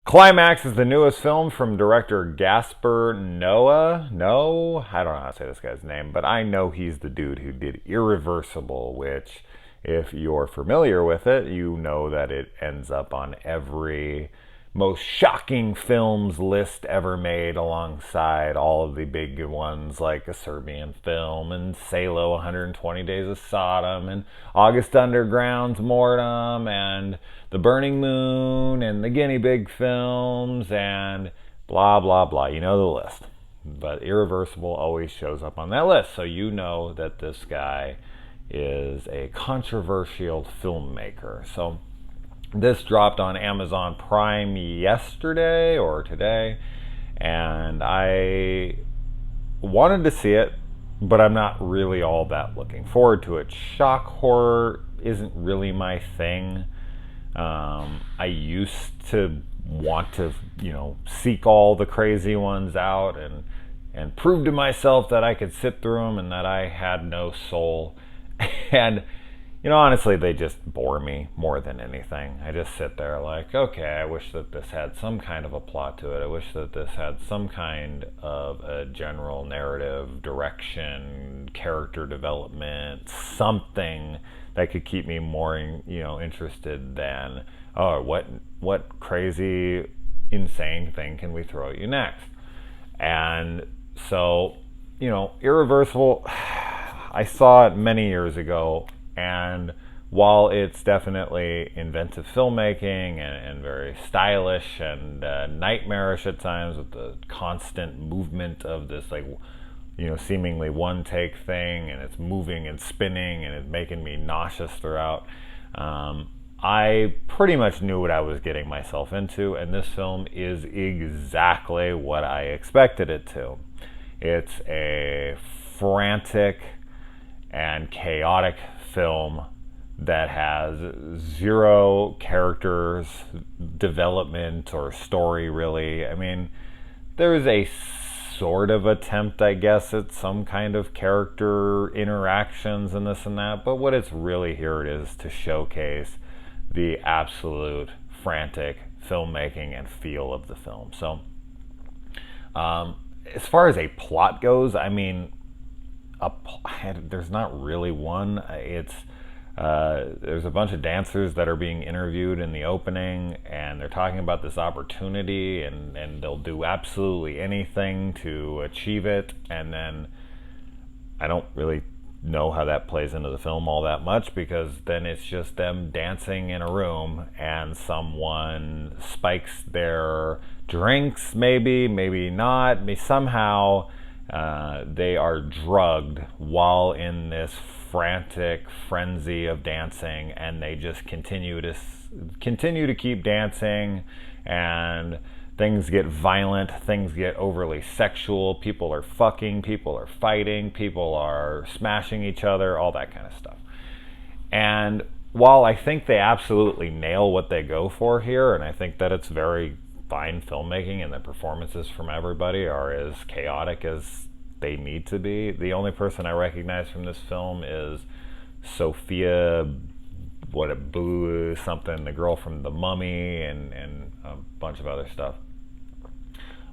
Climax is the newest film from director Gaspar Noé. No, I don't know how to say this guy's name, but I know he's the dude who did Irreversible, which, if you're familiar with it, you know that it ends up on every most shocking films list ever made alongside all of the big ones like A Serbian Film and Salo 120 Days of Sodom and August Underground's Mortem and The Burning Moon and the Guinea Pig films and blah blah blah. You know the list. But Irreversible always shows up on that list, so you know that this guy is a controversial filmmaker. So this dropped on Amazon Prime yesterday or today, and I wanted to see it, but I'm not really all that looking forward to it. Shock horror isn't really my thing. I used to want to, seek all the crazy ones out and prove to myself that I could sit through them and that I had no soul. And honestly, they just bore me more than anything. I just sit there like, okay, I wish that this had some kind of a plot to it. I wish that this had some kind of a general narrative, direction, character development, something that could keep me more, interested than, oh, what crazy, insane thing can we throw at you next? And so, Irreversible, I saw it many years ago. And while it's definitely inventive filmmaking and very stylish and nightmarish at times with the constant movement of this, seemingly one take thing, and it's moving and spinning and it's making me nauseous throughout, I pretty much knew what I was getting myself into, and this film is exactly what I expected it to. It's a frantic and chaotic film that has zero characters development or story, really. I mean, there is a sort of attempt, I guess, at some kind of character interactions and this and that, but what it's really here is to showcase the absolute frantic filmmaking and feel of the film. So as far as a plot goes, I mean, there's not really one. There's a bunch of dancers that are being interviewed in the opening, and they're talking about this opportunity, and they'll do absolutely anything to achieve it. And then I don't really know how that plays into the film all that much, because then it's just them dancing in a room and someone spikes their drinks, maybe not, somehow they are drugged while in this frantic frenzy of dancing, and they just continue to keep dancing, and things get violent, things get overly sexual, people are fucking, people are fighting, people are smashing each other, all that kind of stuff. And while I think they absolutely nail what they go for here, and I think that it's very fine filmmaking and the performances from everybody are as chaotic as they need to be, the only person I recognize from this film is Sophia Boo something, the girl from The Mummy, and a bunch of other stuff.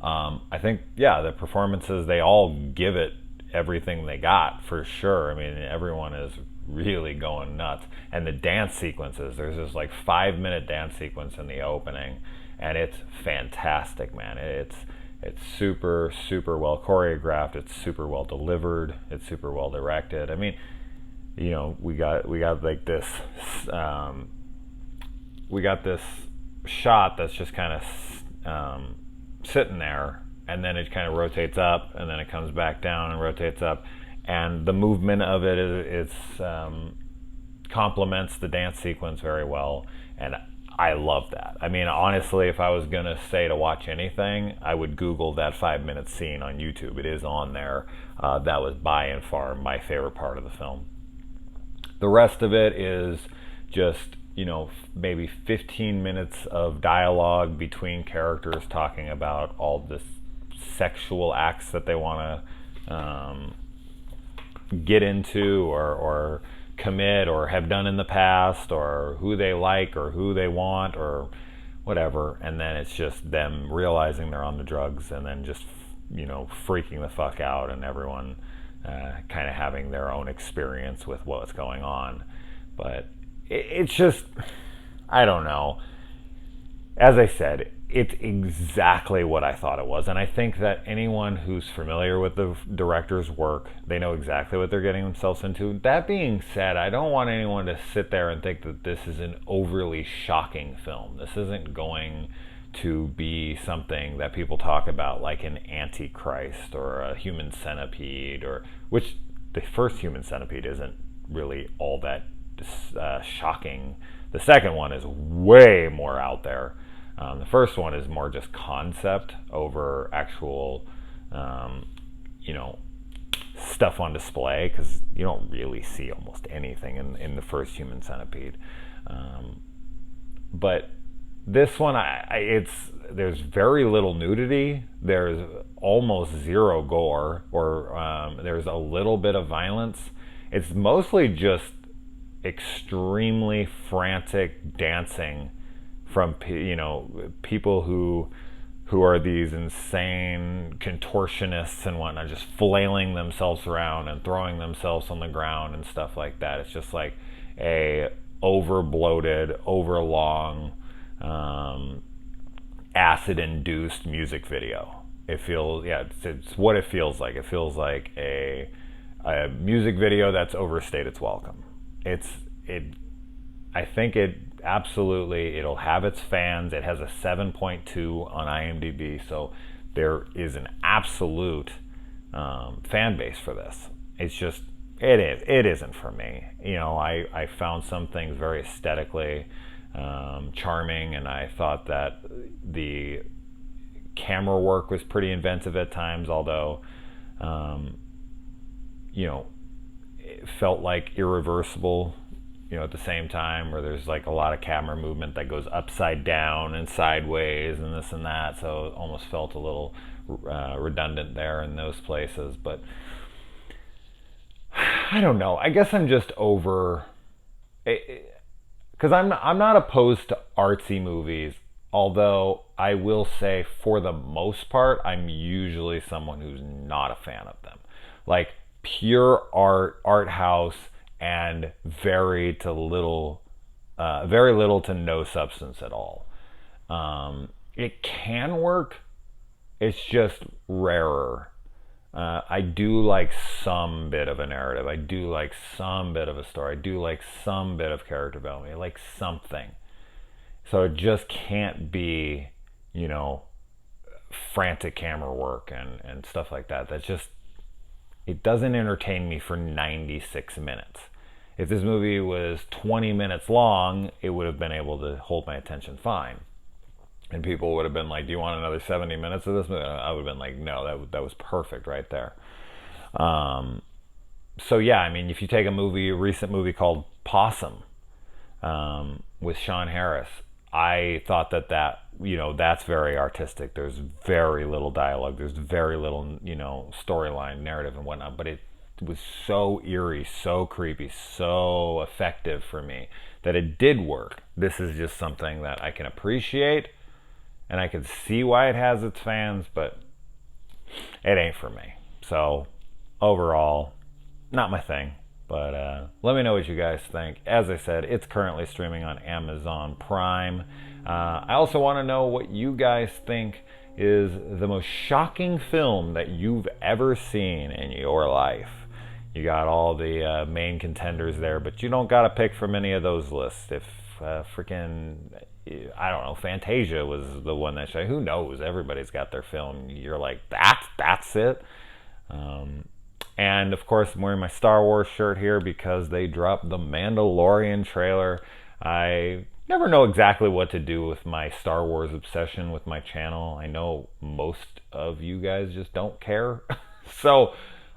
I think, the performances, they all give it everything they got, for sure. I mean, everyone is really going nuts. And the dance sequences, there's this 5-minute dance sequence in the opening, and it's fantastic, man. It's super, super well choreographed. It's super well delivered. It's super well directed. I mean, we got this shot that's just kind of sitting there, and then it kind of rotates up, and then it comes back down and rotates up, and the movement of it is complements the dance sequence very well, and I love that. I mean, honestly, if I was going to say to watch anything, I would Google that 5-minute scene on YouTube. It is on there. That was by and far my favorite part of the film. The rest of it is just, maybe 15 minutes of dialogue between characters talking about all this sexual acts that they want to get into or commit or have done in the past, or who they like or who they want or whatever, and then it's just them realizing they're on the drugs and then just freaking the fuck out, and everyone kind of having their own experience with what's going on. But it's just, I don't know. As I said, it's exactly what I thought it was. And I think that anyone who's familiar with the director's work, they know exactly what they're getting themselves into. That being said, I don't want anyone to sit there and think that this is an overly shocking film. This isn't going to be something that people talk about like an Antichrist or a Human Centipede, or which the first Human Centipede isn't really all that shocking. The second one is way more out there. The first one is more just concept over actual, stuff on display, because you don't really see almost anything in the first Human Centipede. But this one, there's very little nudity. There's almost zero gore, or there's a little bit of violence. It's mostly just extremely frantic dancing from people who are these insane contortionists and whatnot, just flailing themselves around and throwing themselves on the ground and stuff like that. It's just like a over bloated, over-long, acid-induced music video. It feels, it's what it feels like. It feels like a music video that's overstayed its welcome. I think it'll have its fans. It has a 7.2 on IMDb, so there is an absolute fan base for this. It's just, it isn't for me. I found some things very aesthetically charming, and I thought that the camera work was pretty inventive at times, although it felt like irreversible, at the same time, where there's like a lot of camera movement that goes upside down and sideways and this and that, so it almost felt a little redundant there in those places. But I don't know, I guess I'm just over it, because I'm not opposed to artsy movies, although I will say for the most part I'm usually someone who's not a fan of them. Like pure art house, and very little to no substance at all. It can work. It's just rarer. I do like some bit of a narrative. I do like some bit of a story. I do like some bit of character development. I like something. So it just can't be, frantic camera work and stuff like that. That's just, it doesn't entertain me for 96 minutes. If this movie was 20 minutes long, it would have been able to hold my attention fine. And people would have been like, do you want another 70 minutes of this movie? I would have been like, no, that was perfect right there. So yeah, I mean, if you take a recent movie called Possum, with Sean Harris, I thought that that's very artistic. There's very little dialogue. There's very little, storyline, narrative, and whatnot. But it was so eerie, so creepy, so effective for me that it did work. This is just something that I can appreciate, and I can see why it has its fans, but it ain't for me. So overall, not my thing. But let me know what you guys think. As I said, it's currently streaming on Amazon Prime. I also want to know what you guys think is the most shocking film that you've ever seen in your life. You got all the main contenders there, but you don't got to pick from any of those lists. If freaking, I don't know, Fantasia was the one that who knows? Everybody's got their film. You're like, that's it. And of course, I'm wearing my Star Wars shirt here because they dropped the Mandalorian trailer. I never know exactly what to do with my Star Wars obsession with my channel. I know most of you guys just don't care. So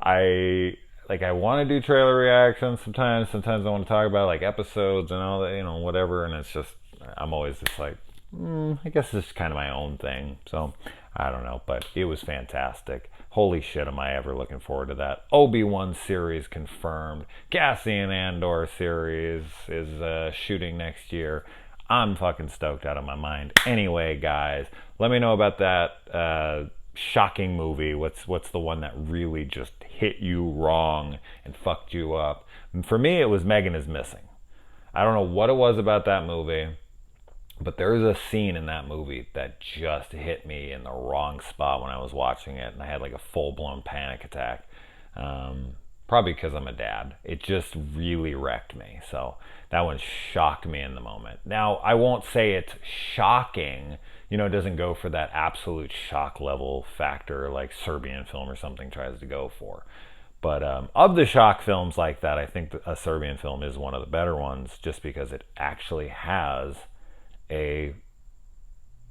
I want to do trailer reactions sometimes. Sometimes I want to talk about like episodes and all that, whatever. And it's just, I'm always just like, I guess it's kind of my own thing. So I don't know, but it was fantastic. Holy shit, am I ever looking forward to that. Obi-Wan series confirmed. Cassian Andor series is shooting next year. I'm fucking stoked out of my mind. Anyway, guys, let me know about that shocking movie. What's the one that really just hit you wrong and fucked you up? And for me, it was Megan is Missing. I don't know what it was about that movie, but there's a scene in that movie that just hit me in the wrong spot when I was watching it, and I had like a full-blown panic attack. Probably because I'm a dad. It just really wrecked me. So that one shocked me in the moment. Now, I won't say it's shocking. You know, it doesn't go for that absolute shock level factor like Serbian film or something tries to go for. But of the shock films like that, I think a Serbian film is one of the better ones just because it actually has a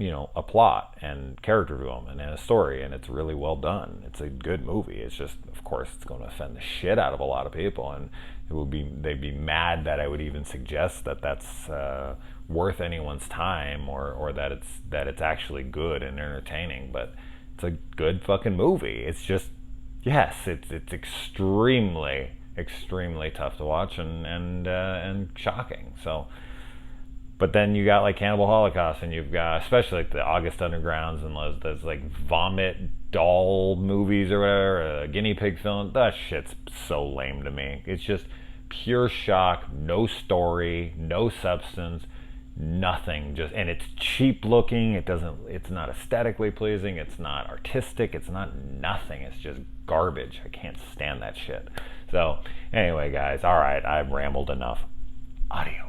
a plot and character development and a story, and it's really well done. It's a good movie. It's just, of course, it's going to offend the shit out of a lot of people, and they'd be mad that I would even suggest that that's worth anyone's time, or that it's actually good and entertaining. But it's a good fucking movie. It's just, yes, it's extremely tough to watch and shocking. So. But then you got like Cannibal Holocaust, and you've got especially like the August Undergrounds and those like vomit doll movies or whatever, guinea pig film. That shit's so lame to me. It's just pure shock, no story, no substance, nothing. And it's cheap looking. It's not aesthetically pleasing. It's not artistic. It's not nothing. It's just garbage. I can't stand that shit. So anyway, guys, all right, I've rambled enough. Adios.